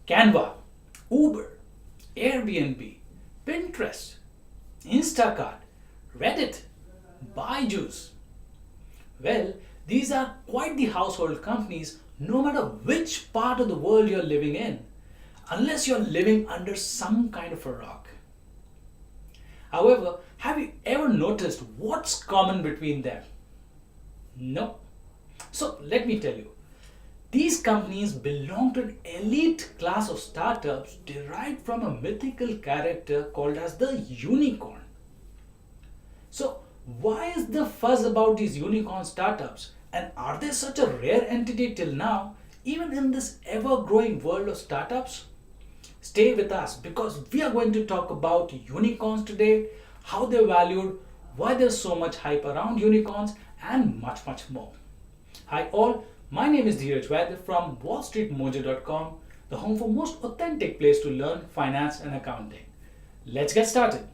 Canva, Uber, Airbnb, Pinterest, Instacart, Reddit, Byju's. Well, these are quite the household companies no matter which part of the world you're living in, unless you're living under some kind of a rock. However, have you ever noticed what's common between them? No. So let me tell you. These companies belong to an elite class of startups derived from a mythical character called as the unicorn. So, why is the fuzz about these unicorn startups? And are they such a rare entity till now, even in this ever growing world of startups? Stay with us because we are going to talk about unicorns today, how they're valued, why there's so much hype around unicorns, and much more. Hi all, my name is Dheeraj Vaidya from WallStreetMojo.com, the home for most authentic place to learn finance and accounting. Let's get started.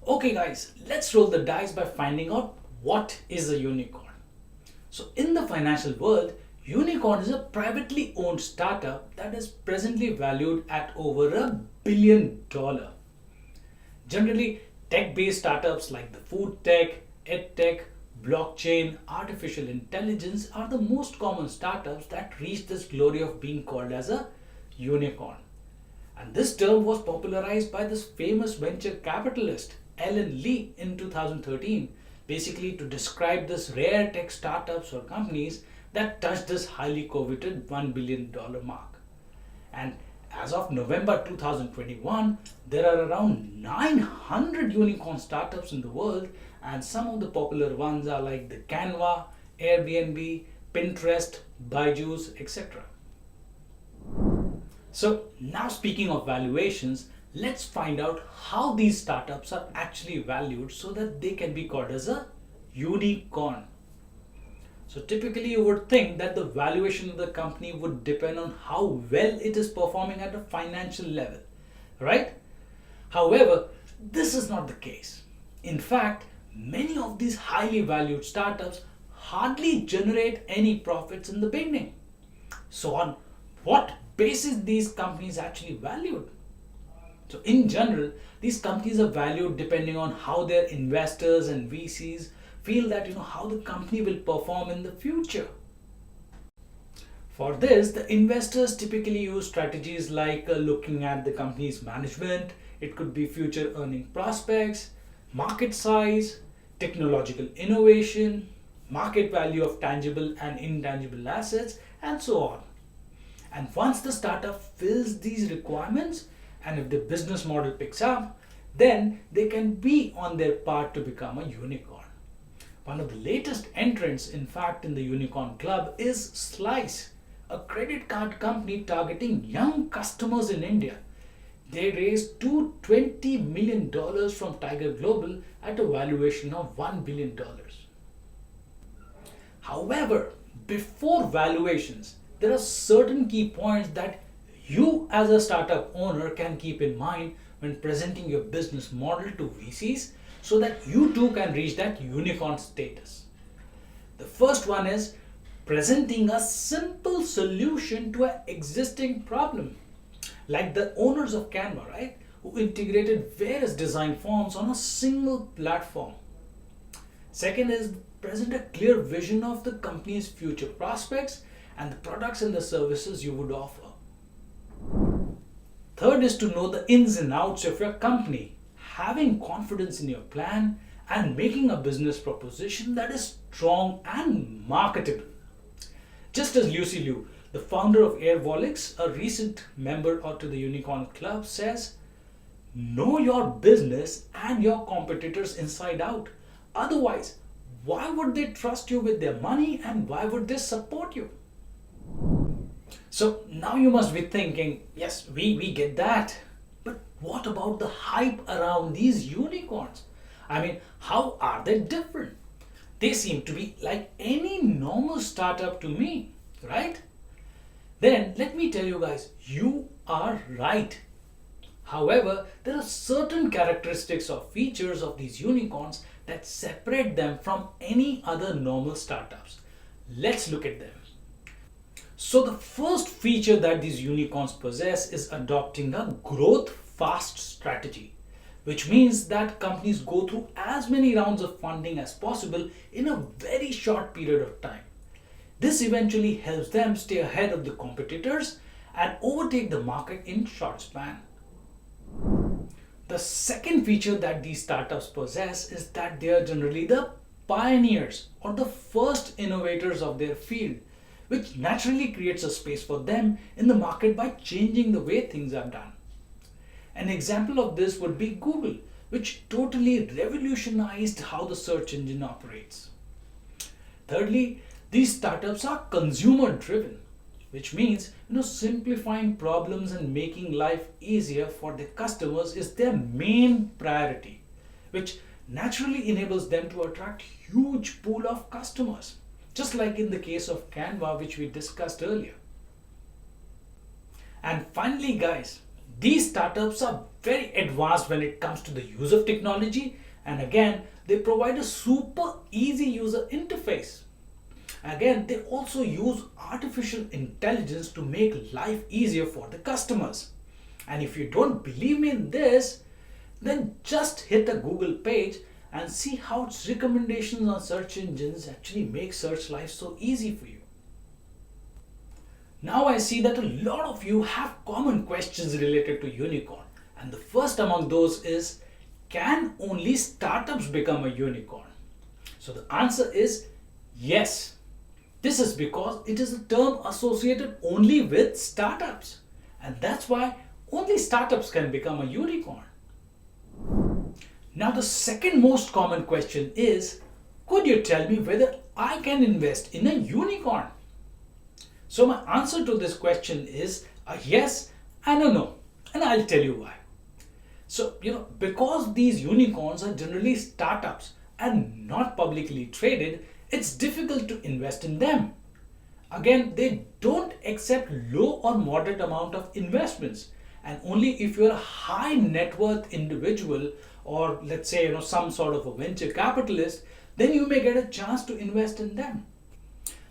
Okay guys, let's roll the dice by finding out what is a unicorn. So in the financial world, unicorn is a privately owned startup that is presently valued at over $1 billion. Generally, tech-based startups like the Foodtech, Edtech, blockchain, artificial intelligence are the most common startups that reach this glory of being called as a unicorn. And this term was popularized by this famous venture capitalist Ellen Lee in 2013, basically to describe this rare tech startups or companies that touch this highly coveted $1 billion mark. And as of November 2021, there are around 900 unicorn startups in the world, and some of the popular ones are like the Canva, Airbnb, Pinterest, Byju's, etc. So now speaking of valuations, let's find out how these startups are actually valued so that they can be called as a unicorn. So typically you would think that the valuation of the company would depend on how well it is performing at a financial level, right? However, this is not the case. In fact, many of these highly valued startups hardly generate any profits in the beginning. So on what basis these companies actually valued? So in general, these companies are valued depending on how their investors and VCs feel that how the company will perform in the future. For this, the investors typically use strategies like looking at the company's management, it could be future earning prospects, market size, technological innovation, market value of tangible and intangible assets, and so on. And once the startup fills these requirements, and if the business model picks up, then they can be on their path to become a unicorn. One of the latest entrants, in fact, in the unicorn club is Slice, a credit card company targeting young customers in India. They raised $220 million from Tiger Global at a valuation of $1 billion. However, before valuations, there are certain key points that you as a startup owner can keep in mind when presenting your business model to VCs so that you too can reach that unicorn status. The first one is presenting a simple solution to an existing problem. Like the owners of Canva, right? Who integrated various design forms on a single platform. Second is present a clear vision of the company's future prospects and the products and the services you would offer. Third is to know the ins and outs of your company, having confidence in your plan and making a business proposition that is strong and marketable. Just as Lucy Liu, the founder of Airvolix, a recent member to the Unicorn Club, says, know your business and your competitors inside out. Otherwise, why would they trust you with their money and why would they support you? So now you must be thinking, yes, we get that. But what about the hype around these unicorns? I mean, how are they different? They seem to be like any normal startup to me, right? Then let me tell you guys, you are right. However, there are certain characteristics or features of these unicorns that separate them from any other normal startups. Let's look at them. So, the first feature that these unicorns possess is adopting a growth fast strategy, which means that companies go through as many rounds of funding as possible in a very short period of time. This eventually helps them stay ahead of the competitors and overtake the market in short span. The second feature that these startups possess is that they are generally the pioneers or the first innovators of their field, which naturally creates a space for them in the market by changing the way things are done. An example of this would be Google, which totally revolutionized how the search engine operates. Thirdly, these startups are consumer driven, which means simplifying problems and making life easier for their customers is their main priority, which naturally enables them to attract huge pool of customers, just like in the case of Canva, which we discussed earlier. And finally, guys, these startups are very advanced when it comes to the use of technology, and again, they provide a super easy user interface. Again, they also use artificial intelligence to make life easier for the customers. And if you don't believe me in this, then just hit a Google page and see how its recommendations on search engines actually make search life so easy for you. Now I see that a lot of you have common questions related to unicorn. And the first among those is, can only startups become a unicorn? So the answer is yes. This is because it is a term associated only with startups. And that's why only startups can become a unicorn. Now the second most common question is, could you tell me whether I can invest in a unicorn? So my answer to this question is a yes and a no. And I'll tell you why. So, because these unicorns are generally startups and not publicly traded, it's difficult to invest in them. Again, they don't accept low or moderate amount of investments, and only if you're a high net worth individual or let's say some sort of a venture capitalist, then you may get a chance to invest in them.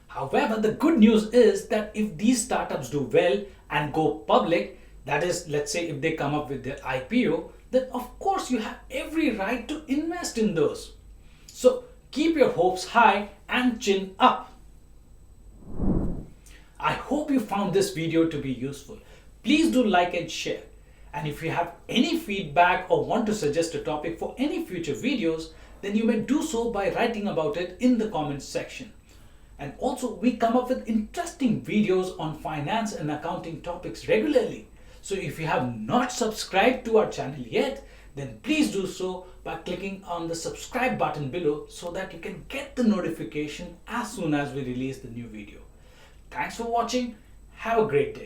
However, the good news is that if these startups do well and go public, that is, let's say if they come up with their IPO, then of course you have every right to invest in those. So keep your hopes high and chin up. I hope you found this video to be useful. Please do like and share. And if you have any feedback or want to suggest a topic for any future videos, then you may do so by writing about it in the comments section. And also, we come up with interesting videos on finance and accounting topics regularly. So if you have not subscribed to our channel yet, then please do so by clicking on the subscribe button below so that you can get the notification as soon as we release the new video. Thanks for watching. Have a great day.